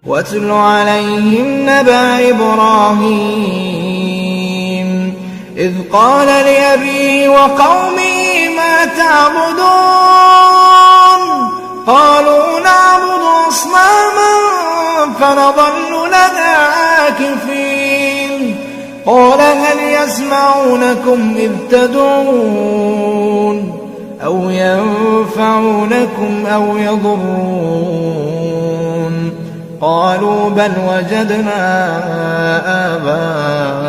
واتل عليهم نبأ إبراهيم إذ قال لأبيه وقومه ما تعبدون قالوا نعبد أصناما فنظل لها عاكفين قال هل يسمعونكم إذ تدعون أو ينفعونكم أو يضرون قالوا بل وجدنا آباءنا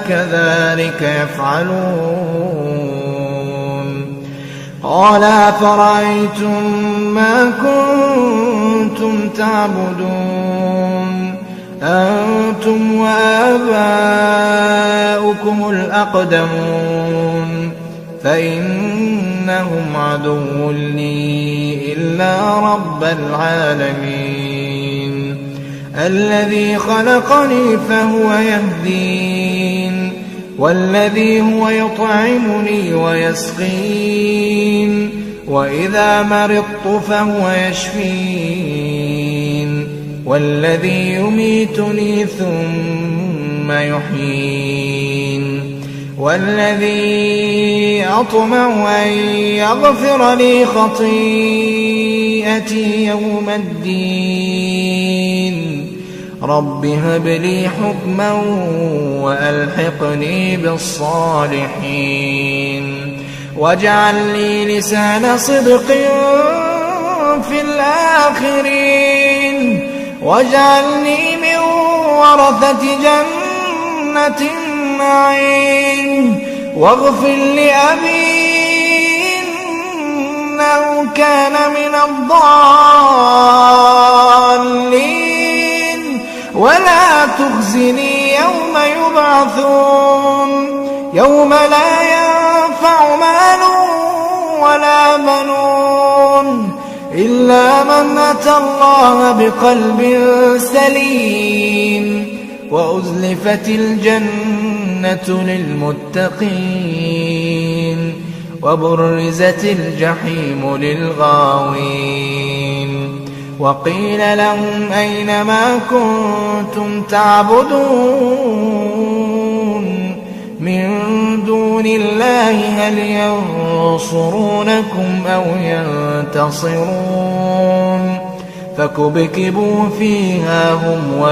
كذلك يفعلون قال أفرأيتم ما كنتم تعبدون أنتم وآباؤكم الأقدمون فإنهم عدو لي إلا رب العالمين الذي خلقني فهو يهدين والذي هو يطعمني ويسقين وإذا مرضت فهو يشفين والذي يميتني ثم يحيين والذي أطمع أن يغفر لي خطيئتي يوم الدين رب هب لي حكما وألحقني بالصالحين واجعل لي لسان صدق في الآخرين واجعلني من ورثة جنة النعيم واغفر لأبي إنه كان من الضالين ولا تخزني يوم يبعثون يوم لا ينفع مال ولا بنون إلا من أتى الله بقلب سليم وأزلفت الجنة للمتقين وبرزت الجحيم للغاوين وقيل لهم أين ما كنتم تعبدون من دون الله هل ينصرونكم أو ينتصرون فكبكبوا فيها هم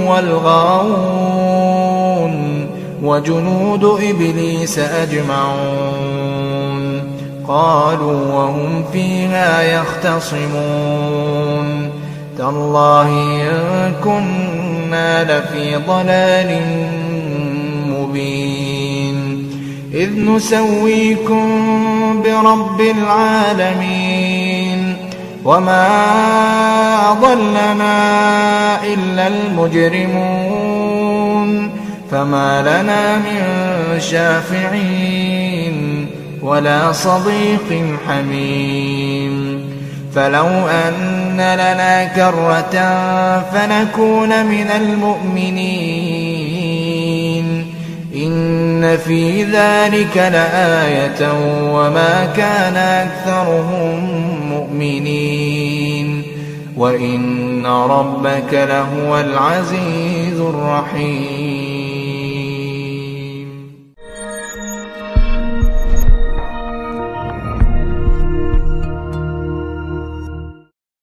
والغاوون وجنود إبليس أجمعون قالوا وهم فيها يختصمون تالله إن كنا لفي ضلال مبين إذ نسويكم برب العالمين وما أضلنا إلا المجرمون فما لنا من شافعين ولا صديق حميم فلو أن لنا كرة فنكون من المؤمنين إن في ذلك لآية وما كان أكثرهم مؤمنين وإن ربك لهو العزيز الرحيم